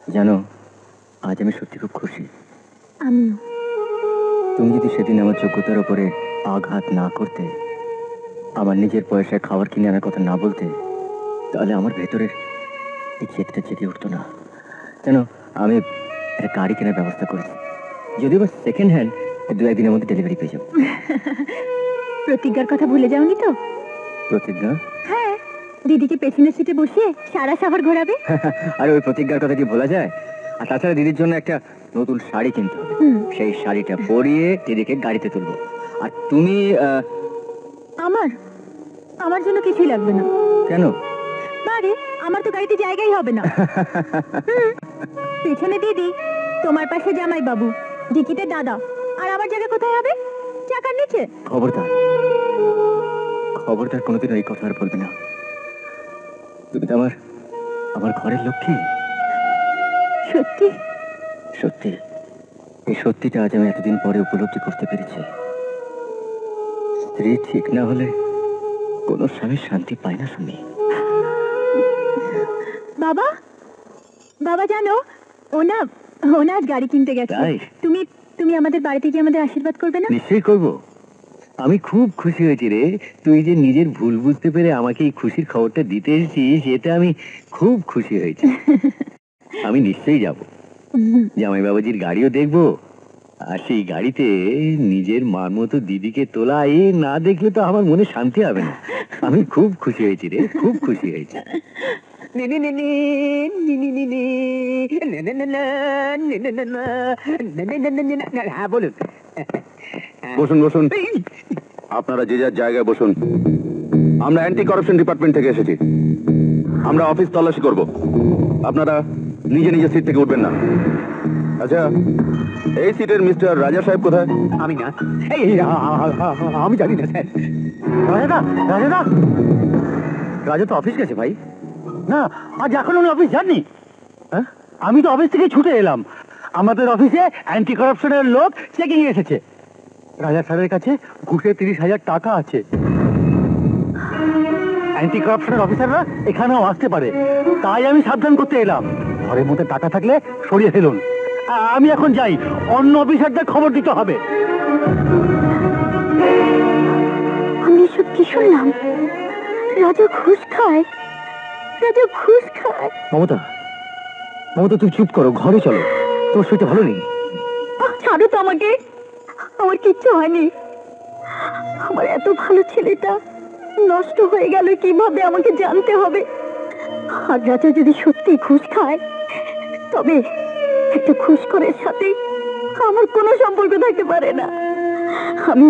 জানো, আজ আমি সত্যি খুব খুশি। আমিও। তুমি যদি সেদিন আমার যোগ্যতার উপরে আঘাত না করতে, আমার নিজের পয়সায় খাবার কিনে আনার কথা না বলতে, তাহলে আমার ভেতরের এই জেদটা জেগে উঠতো না। জানো, আমি একটা গাড়ি কেনার ব্যবস্থা করেছি, যদিও বা সেকেন্ড হ্যান্ড, 2-1 দিনের মধ্যে ডেলিভারি পেয়ে যাবো। প্রতিজ্ঞার কথা ভুলে যাওনি তো? প্রতিজ্ঞা? হ্যাঁ, দিদিকে পেছনের সিটে বসিয়ে সারা শহর ঘোরাবে। আরে ওই প্রতিজ্ঞার কথা কি ভোলা যায়? আর তাছাড়া দিদির জন্য একটা নতুন শাড়ি কিনতে হবে, সেই শাড়িটা পরিয়ে দিদিকে গাড়িতে তুলবো। আর তুমি আমার আমার জন্য কিছুই লাগবে না। কেন? বারে, আমার তো গাড়িতে জায়গাই হবে না। পেছনে দিদি, তোমার পাশে জামাই বাবু, ডিকিতে দাদা, আর আমার জায়গা কোথায় হবে? চাকার নিচে। খবরদার, খবরদার কোনোদিন এই কথা আর বলবি না। তুমি তো আমার ঘরের লক্ষ্মী। সত্যি? সত্যি। এই সত্যিটা আজ আমি এতদিন পরে উপলব্ধি করতে পেরেছি। স্ত্রী ঠিক না হলে কোনো স্বামী শান্তি পায় না শুনি। বাবা, বাবা জানো, ওনা আজ গাড়ি কিনতে গেছে। তুমি তুমি আমাদের বাড়িতে গিয়ে আমাদের আশীর্বাদ করবে না? নিশ্চয়ই করব। আমি খুব খুশি হয়েছি রে, তুই যে নিজের ভুল বুঝতে পেরে আমাকে এই খুশির খবরটা দিতে এসেছিস, এটা আমি খুব খুশি হয়েছি। আমি নিশ্চয়ই যাব, জামাই বাবাজির গাড়িও দেখবো, আর সেই গাড়িতে নিজের মার মতো দিদিকে তোলা এই না দেখলে তো আমার মনে শান্তি হবে না। আমি খুব খুশি হয়েছি রে, খুব খুশি হয়েছি। হ্যাঁ বলুন। বসুন বসুন, আপনারা যে যার জায়গায় বসুন। আমরা অ্যান্টি কারাপশন ডিপার্টমেন্ট থেকে এসেছি। আমরা অফিস তল্লাশি করব, আপনারা নিজে নিজে সিট থেকে উঠবেন না। আচ্ছা, এই সিটের মিস্টার রাজা সাহেব কোথায়? আমি না, আমি জানি না স্যার। রাজা তো অফিস গেছে ভাই। না, আজ এখন উনি অফিস যাননি। আমি তো অফিস থেকে ছুটে এলাম। আমাদের অফিসে অ্যান্টি কারাপশনের লোক চেকিং এসেছে। রাজা স্যারের কাছে ঘুষে 30,000 টাকা আছে। অ্যান্টি কারাপশনের অফিসাররা এখানেও আসতে পারে, তাই আমি সাবধান করতে এলাম। ঘরের মধ্যে টাকা থাকলে সরিয়ে ফেলুন। আমি এখন যাই, অন্য অফিসারদের খবর দিতে হবে। আমি এসব কি শুনলাম? রাজা ঘুষ খায়, রাজা ঘুষ খায়। মমতা, মমতা তুই চুপ করো, ঘরে চলো, তোর শরীরটা ভালো নেই। ছাড়ো তো আমাকে, আমার কিচ্ছু হয়নি। আমার এত ভালো ছেলেটা নষ্ট হয়ে গেল কিভাবে আমাকে জানতে হবে। আর রাজা যদি সত্যি ঘুষ খায়, তবে একটা ঘুষখোরের সাথে আমার কোনো সম্পর্ক থাকতে পারে না। আমি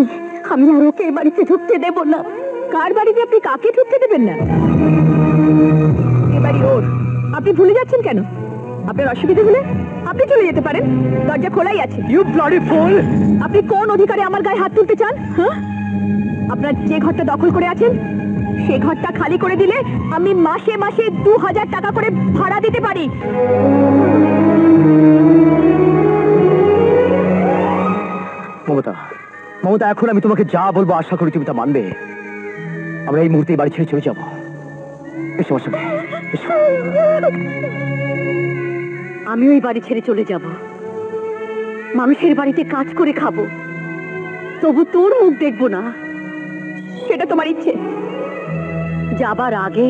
আমি আর ওকে এই বাড়িতে ঢুকতে দেব না। কার বাড়িতে আপনি কাকে ঢুকতে দেবেন না? এ বাড়ি ওর। আপনি ভুলে যাচ্ছেন কেন? আপনার অসুবিধা হলে আপনি চলে যেতে পারেন, দরজা খোলাই আছে। You bloody fool! আপনি কোন অধিকারে আমার গায়ে হাত তুলতে চান? হ্যাঁ, আপনার যে ঘরটা দখল করে আছেন সেই ঘরটা খালি করে দিলে আমি মাসে মাসে 2000 টাকা করে ভাড়া দিতে পারি। মমতা, মমতা, এখন আমি তোমাকে যা বলবো আশা করি তুমি তা মানবে। আমরা এই মুহূর্তে বাড়ি ছেড়ে চলে যাবো। এসো আমার সঙ্গে, এসো। আমি ওই বাড়ি ছেড়ে চলে যাব, মানুষের বাড়িতে কাজ করে খাবো, তবু তোর মুখ দেখবো না। সেটা তোমার ইচ্ছে। যাবার আগে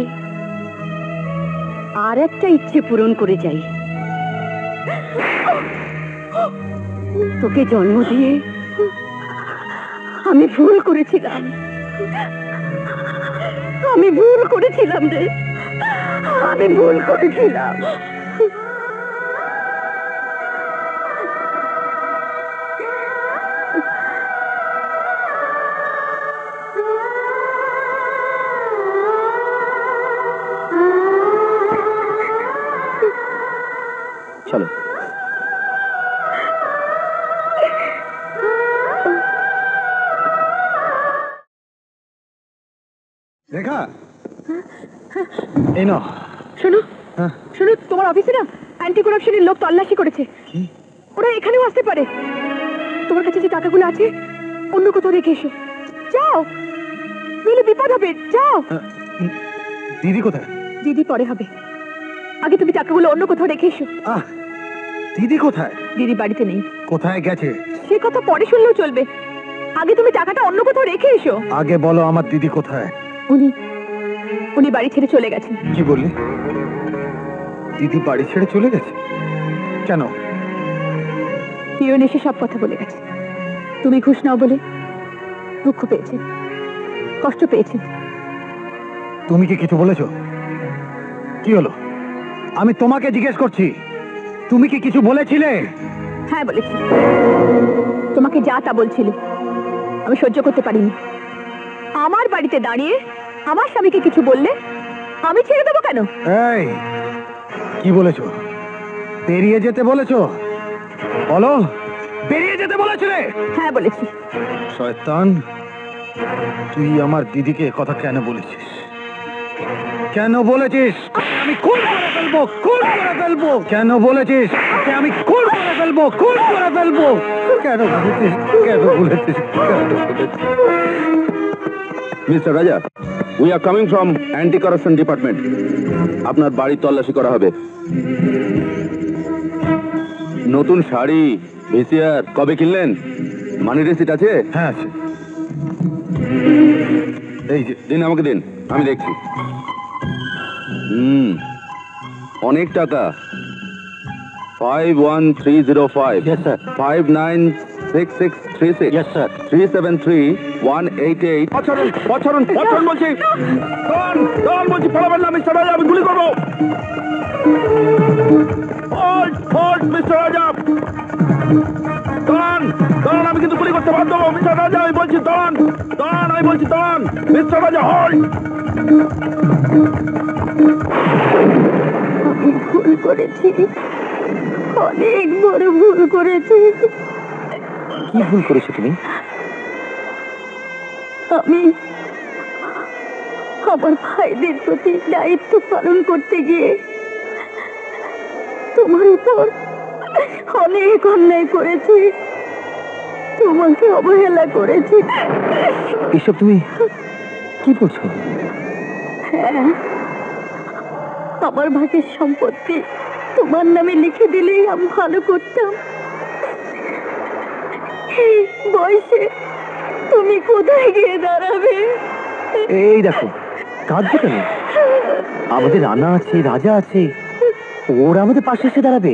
আর একটা ইচ্ছে পূরণ করে যাই। তোকে জন্ম দিয়ে আমি ভুল করেছিলাম, আমি ভুল করেছিলাম রে, আমি ভুল করেছিলাম। চলো। রেখা, এই নাও। শোনো, শোনো, তোমার অফিসে না অ্যান্টি কারাপশনের লোক তল্লাশি করেছে। ওরা এখানেও আসতে পারে। তোমার কাছে যে টাকাগুলো আছে অন্য কোথাও রেখে এসো। যাও, নইলে বিপদ হবে। যাও। দিদি কোথায়? দিদি পরে হবে, আগে তুমি টাকাগুলো অন্য কোথাও রেখে এসো। আহ, দিদি কোথায়? দিদি বাড়িতে নেই। কোথায় গেছে? সে কথা পরে শুনলেও চলবে, আগে তুমি টাকাটা অন্য কোথাও রেখে এসো। আগে বলো আমার দিদি কোথায়? উনি উনি বাড়ি ছেড়ে চলে গেছেন। কি বললি? দিদি বাড়ি ছেড়ে চলে গেছে? কেন? পিয়ন এসে সব কথা বলে গেছে। তুমি ঘুষ নাও বলে দুঃখ পেয়েছে, কষ্ট পেয়েছে। তুমি কি কিছু বলেছো? কি হলো? আমি তোমাকে জিজ্ঞেস করছি, তুমি কি কিছু বলেছিলে? হ্যাঁ বলেছি, তোমাকে যা তা বলছিল, আমি সহ্য করতে পারিনি। আমার বাড়িতে দাঁড়িয়ে আমার স্বামীকে কিছু বললে আমি ছেড়ে দেবো কেন? এই, কি বলেছো? বেরিয়ে যেতে বলেছো? বলো, বেরিয়ে যেতে বলেছিলে? হ্যাঁ বলেছি। শয়তান, তুই আমার দিদিকে এ কথা কেন বলেছিস? কেন বলেছিস? আমি খুন করে ফেলবো, খুন করে ফেলবো। কেন বলেছিস? আমি খুন করে ফেলবো, খুন করে ফেলবো। কেন বলেছিস? কেন বলেছিস? কেন বলেছিস? মিস্টার রাজা, we are coming from anti corruption department. আপনার বাড়ি তল্লাশি করা হবে। নতুন শাড়ি, ভিসিআর কবে কিনলেন? মানি রিসিট আছে? হ্যাঁ আছে। এই যে, দিন, আমাকে দিন, আমি দেখছি। অনেক টাকা। 51305, Yes, sir. 596636, Yes, sir. 373188। পছরণ পছরণ পছরণ বলছি। দাঁড়ান বলছি, পালাবেন না মিস্টার রাজা, আমি গুলি করবো। হোল্ড হোল্ড মিস্টার রাজা, দাঁড়ান দাঁড়ান, আমি কিন্তু গুলি করতে বাধ্য হবো। মিস্টার রাজা আমি বলছি দাঁড়ান, দাঁড়ান আমি বলছি দাঁড়ান। মিস্টার রাজা হোল্ড। আমি ভুল করেছি, অনেক বড় ভুল করেছি। কি ভুল করেছো তুমি? আমি আমার ভাইদের প্রতি দায়িত্ব পালন করতে গিয়ে তোমার উপর অনেক অন্যায় করেছি, তোমাকে অবহেলা করেছি। এসব তুমি কি বলছো? হ্যাঁ, আমার ভাগের সম্পত্তি তোমার নামে লিখে দিলেই আমি ভালো করতাম। এই বয়সে তুমি কোথায় গিয়ে দাঁড়াবে? এই দেখো, কাঁদছো কেন? আমাদের রানা আছে, রাজা আছে, ওরা আমাদের পাশে এসে দাঁড়াবে।